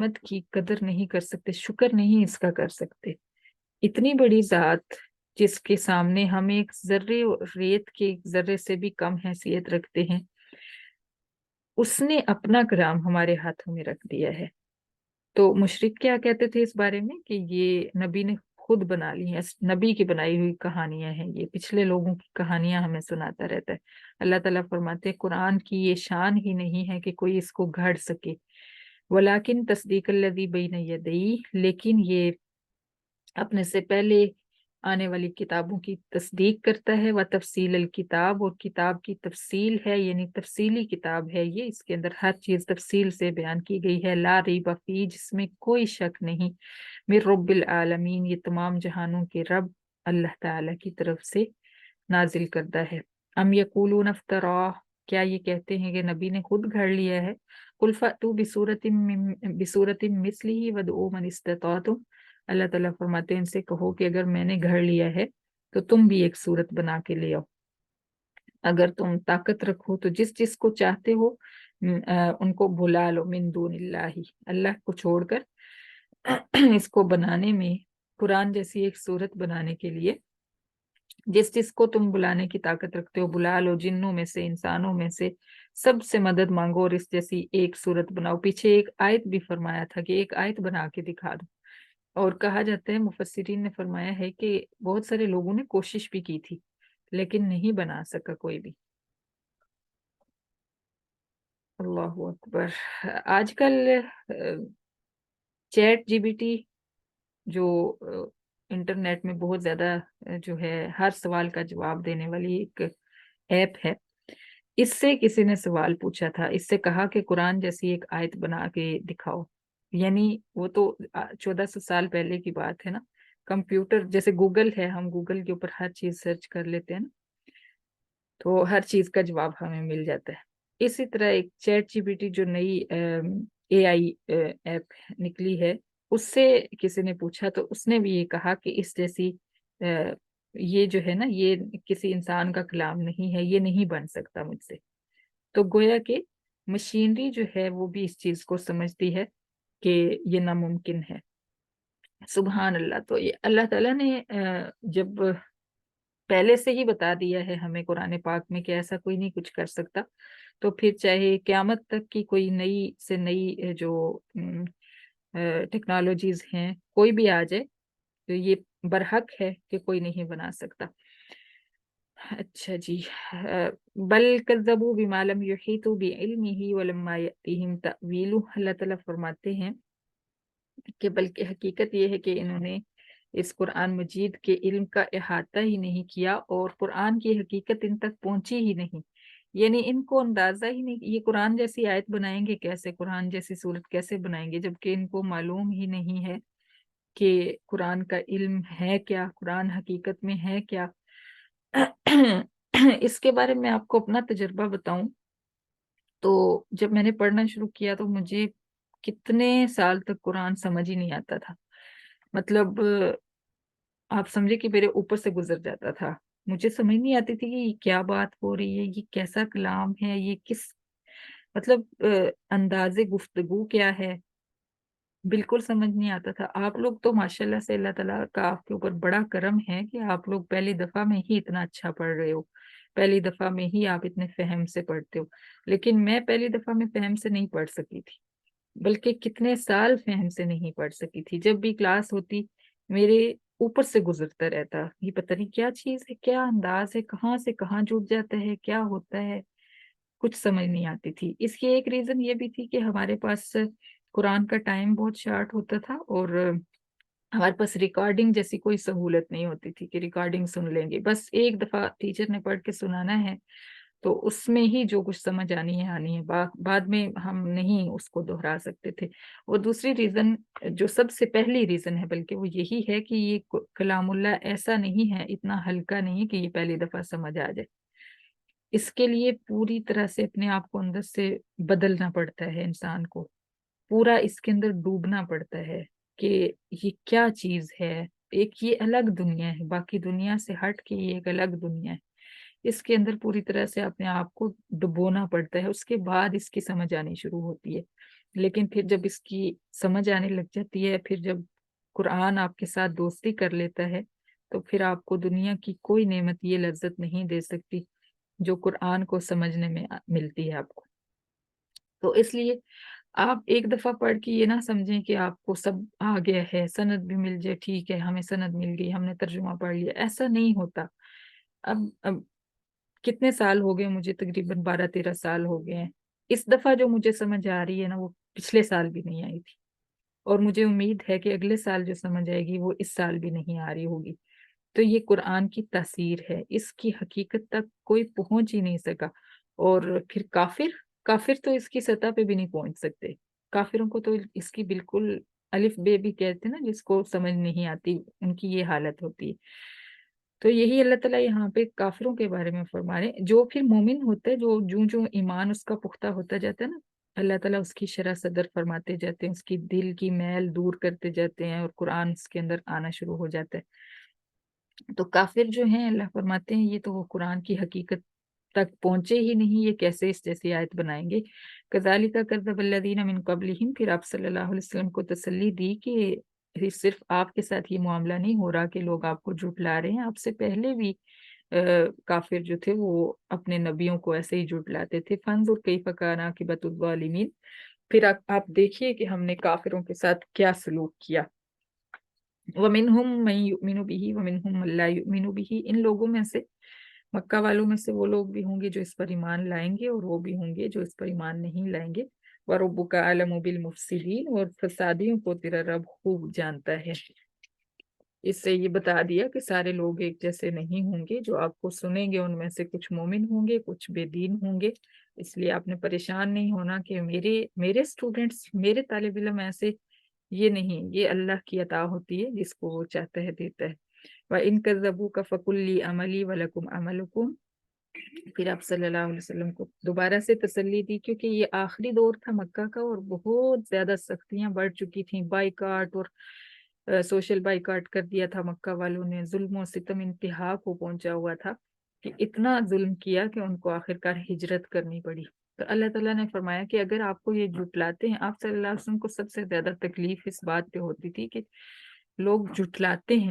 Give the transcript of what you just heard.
نعمت کی قدر نہیں کر سکتے، شکر نہیں اس کا کر سکتے۔ اتنی بڑی ذات جس کے سامنے ہم ایک ذرے ریت کے ایک ذرے سے بھی کم حیثیت رکھتے ہیں، اس نے اپنا کلام ہمارے ہاتھوں میں رکھ دیا ہے۔ تو مشرک کیا کہتے تھے اس بارے میں کہ یہ نبی نے خود بنا لی ہیں، نبی کی بنائی ہوئی کہانیاں ہیں، یہ پچھلے لوگوں کی کہانیاں ہمیں سناتا رہتا ہے۔ اللہ تعالیٰ فرماتے ہیں قرآن کی یہ شان ہی نہیں ہے کہ کوئی اس کو گھڑ سکے، ولیکن تصدیق الذی بین یدیہ، لیکن یہ اپنے سے پہلے آنے والی کتابوں کی تصدیق کرتا ہے، وہ تفصیل الکتاب، اور کتاب کی تفصیل ہے، یعنی تفصیلی کتاب ہے یہ، اس کے اندر ہر چیز تفصیل سے بیان کی گئی ہے، لا ریب فیہ، جس میں کوئی شک نہیں، من رب العالمین، یہ تمام جہانوں کے رب اللہ تعالی کی طرف سے نازل کردہ ہے۔ ام یقولون افتراہ، کیا یہ کہتے ہیں کہ نبی نے خود گھڑ لیا ہے؟ قل فأتوا بسورۃ مثلہ وادعوا من استطعتم، اللہ تعالیٰ فرماتے ہیں ان سے کہو کہ اگر میں نے گھڑ لیا ہے تو تم بھی ایک صورت بنا کے لے آؤ، اگر تم طاقت رکھو تو جس جس کو چاہتے ہو ان کو بلا لو، من دون اللہ، اللہ کو چھوڑ کر اس کو بنانے میں، قرآن جیسی ایک صورت بنانے کے لیے جس جس کو تم بلانے کی طاقت رکھتے ہو بلا لو، جنوں میں سے، انسانوں میں سے، سب سے مدد مانگو اور اس جیسی ایک صورت بناؤ۔ پیچھے ایک آیت بھی فرمایا تھا کہ ایک آیت بنا کے دکھا دو، اور کہا جاتا ہے مفسرین نے فرمایا ہے کہ بہت سارے لوگوں نے کوشش بھی کی تھی لیکن نہیں بنا سکا کوئی بھی۔ اللہ اکبر۔ آج کل چیٹ جی بی ٹی جو انٹرنیٹ میں بہت زیادہ جو ہے ہر سوال کا جواب دینے والی ایک ایپ ہے، اس سے کسی نے سوال پوچھا تھا، اس سے کہا کہ قرآن جیسی ایک آیت بنا کے دکھاؤ، یعنی وہ تو 1400 سال پہلے کی بات ہے نا۔ کمپیوٹر جیسے گوگل ہے، ہم گوگل کے اوپر ہر چیز سرچ کر لیتے ہیں نا، تو ہر چیز کا جواب ہمیں مل جاتا ہے۔ اسی طرح ایک چیٹ جی بی ٹی جو نئی اے آئی ایپ نکلی ہے، اس سے کسی نے پوچھا تو اس نے بھی یہ کہا کہ اس جیسی یہ جو ہے نا، یہ کسی انسان کا کلام نہیں ہے، یہ نہیں بن سکتا مجھ سے۔ تو گویا کہ مشینری جو ہے وہ بھی اس چیز کو سمجھتی ہے کہ یہ ناممکن ہے۔ سبحان اللہ۔ تو یہ اللہ تعالیٰ نے جب پہلے سے ہی بتا دیا ہے ہمیں قرآن پاک میں کہ ایسا کوئی نہیں کچھ کر سکتا، تو پھر چاہے قیامت تک کی کوئی نئی سے نئی جو ٹیکنالوجیز ہیں کوئی بھی آ جائے تو یہ برحق ہے کہ کوئی نہیں بنا سکتا۔ اچھا جی، بل کذبوا بما لم یحیطوا بعلمہ ولما یأتیہم تأویلہ، اللہ تعالیٰ فرماتے ہیں کہ بلکہ حقیقت یہ ہے کہ انہوں نے اس قرآن مجید کے علم کا احاطہ ہی نہیں کیا، اور قرآن کی حقیقت ان تک پہنچی ہی نہیں، یعنی ان کو اندازہ ہی نہیں، یہ قرآن جیسی آیت بنائیں گے کیسے، قرآن جیسی صورت کیسے بنائیں گے، جبکہ ان کو معلوم ہی نہیں ہے کہ قرآن کا علم ہے کیا، قرآن حقیقت میں ہے کیا۔ اس کے بارے میں آپ کو اپنا تجربہ بتاؤں تو جب میں نے پڑھنا شروع کیا تو مجھے کتنے سال تک قرآن سمجھ ہی نہیں آتا تھا، مطلب آپ سمجھے کہ میرے اوپر سے گزر جاتا تھا، مجھے سمجھ نہیں آتی تھی کہ یہ کیا بات ہو رہی ہے، یہ کیسا کلام ہے، یہ کس مطلب انداز گفتگو کیا ہے، بالکل سمجھ نہیں آتا تھا۔ آپ لوگ تو ماشاءاللہ سے اللہ تعالیٰ کا آپ کے اوپر بڑا کرم ہے کہ آپ لوگ پہلی دفعہ میں ہی اتنا اچھا پڑھ رہے ہو، پہلی دفعہ میں ہی آپ اتنے فہم سے پڑھتے ہو، لیکن میں پہلی دفعہ میں فہم سے نہیں پڑھ سکی تھی، بلکہ کتنے سال فہم سے نہیں پڑھ سکی تھی۔ جب بھی کلاس ہوتی میرے اوپر سے گزرتا رہتا، یہ پتہ نہیں کیا چیز ہے، کیا انداز ہے، کہاں سے کہاں جڑ جاتا ہے، کیا ہوتا ہے، کچھ سمجھ نہیں آتی تھی۔ اس کی ایک ریزن یہ بھی تھی کہ ہمارے پاس قرآن کا ٹائم بہت شارٹ ہوتا تھا، اور ہمارے پاس ریکارڈنگ جیسی کوئی سہولت نہیں ہوتی تھی کہ ریکارڈنگ سن لیں گے، بس ایک دفعہ ٹیچر نے پڑھ کے سنانا ہے تو اس میں ہی جو کچھ سمجھ آنی ہے آنی ہے، بعد میں ہم نہیں اس کو دہرا سکتے تھے۔ اور دوسری ریزن جو سب سے پہلی ریزن ہے بلکہ وہ یہی ہے کہ یہ کلام اللہ ایسا نہیں ہے، اتنا ہلکا نہیں کہ یہ پہلی دفعہ سمجھ آ جائے، اس کے لیے پوری طرح سے اپنے آپ کو اندر سے بدلنا پڑتا ہے، انسان کو پورا اس کے اندر ڈوبنا پڑتا ہے کہ یہ کیا چیز ہے، ایک یہ الگ دنیا ہے، باقی دنیا سے ہٹ کے یہ ایک الگ دنیا ہے، اس کے اندر پوری طرح سے اپنے آپ کو ڈبونا پڑتا ہے، اس کے بعد اس کی سمجھ آنی شروع ہوتی ہے۔ لیکن پھر جب اس کی سمجھ آنے لگ جاتی ہے، پھر جب قرآن آپ کے ساتھ دوستی کر لیتا ہے، تو پھر آپ کو دنیا کی کوئی نعمت یہ لذت نہیں دے سکتی جو قرآن کو سمجھنے میں ملتی ہے آپ کو۔ تو اس لیے آپ ایک دفعہ پڑھ کے یہ نہ سمجھیں کہ آپ کو سب آ گیا ہے، سند بھی مل جائے، ٹھیک ہے ہمیں سند مل گئی، ہم نے ترجمہ پڑھ لیا، ایسا نہیں ہوتا۔ اب کتنے سال ہو گئے مجھے، تقریباً 12-13 سال ہو گئے ہیں۔ اس دفعہ جو مجھے سمجھ آ رہی ہے نا، وہ پچھلے سال بھی نہیں آئی تھی، اور مجھے امید ہے کہ اگلے سال جو سمجھ آئے گی وہ اس سال بھی نہیں آ رہی ہوگی۔ تو یہ قرآن کی تاثیر ہے، اس کی حقیقت تک کوئی پہنچ ہی نہیں سکا۔ اور پھر کافر تو اس کی سطح پہ بھی نہیں پہنچ سکتے۔ کافروں کو تو اس کی بالکل الف بے بھی کہتے ہیں نا، جس کو سمجھ نہیں آتی، ان کی یہ حالت ہوتی ہے۔ تو یہی اللہ تعالیٰ یہاں پہ کافروں کے بارے میں فرما رہے ہیں۔ جو پھر مومن ہوتا ہے، جو جو ایمان اس کا پختہ ہوتا جاتا ہے نا، اللہ تعالیٰ اس کی شرح صدر فرماتے جاتے ہیں، اس کی دل کی میل دور کرتے جاتے ہیں، اور قرآن اس کے اندر آنا شروع ہو جاتا ہے۔ تو کافر جو ہیں، اللہ فرماتے ہیں یہ تو وہ قرآن کی حقیقت تک پہنچے ہی نہیں، یہ کیسے اس جیسی آیت بنائیں گے۔ کذالک کذب الذین من قبلہم، پھر آپ صلی اللہ علیہ وسلم کو تسلی دی کہ یہ صرف آپ کے ساتھ یہ معاملہ نہیں ہو رہا کہ لوگ آپ کو جھٹلا رہے ہیں، آپ سے پہلے بھی کافر جو تھے وہ اپنے نبیوں کو ایسے ہی جھٹلاتے تھے۔ فانظر کیف کان عاقبۃ الظالمین، پھر آپ دیکھیے کہ ہم نے کافروں کے ساتھ کیا سلوک کیا۔ وَمِنْهُمْ مَن يُؤْمِنُ بِهِ وَمِنْهُمْ مَن لَّا يُؤْمِنُ بِهِ، ان لوگوں میں سے، مکہ والوں میں سے وہ لوگ بھی ہوں گے جو اس پر ایمان لائیں گے، اور وہ بھی ہوں گے جو اس پر ایمان نہیں لائیں گے۔ وَرَبُّكَ أَعْلَمُ بِالْمُفْسِدِينَ، اور فسادیوں کو تیرا رب خوب جانتا ہے۔ اس سے یہ بتا دیا کہ سارے لوگ ایک جیسے نہیں ہوں گے، جو آپ کو سنیں گے ان میں سے کچھ مومن ہوں گے، کچھ بے دین ہوں گے۔ اس لیے آپ نے پریشان نہیں ہونا کہ میرے اسٹوڈنٹس، میرے طالب علم ایسے، یہ نہیں، یہ اللہ کی عطا ہوتی ہے، جس کو وہ چاہتا ہے دیتا ہے۔ وَإِن كَذَّبُوكَ فَقُل لِّي عَمَلِي وَلَكُمْ عَمَلُكُمْ، پھر آپ صلی اللہ علیہ وسلم کو دوبارہ سے تسلی دی، کیونکہ یہ آخری دور تھا مکہ کا، اور بہت زیادہ سختیاں بڑھ چکی تھیں، بائیکاٹ اور سوشل بائیکاٹ کر دیا تھا مکہ والوں نے، ظلم و ستم انتہا کو پہنچا ہوا تھا، کہ اتنا ظلم کیا کہ ان کو آخرکار ہجرت کرنی پڑی۔ تو اللہ تعالیٰ نے فرمایا کہ اگر آپ کو یہ جھٹلاتے ہیں، آپ صلی اللہ علیہ وسلم کو سب سے زیادہ تکلیف اس بات پہ ہوتی تھی کہ لوگ جھٹلاتے ہیں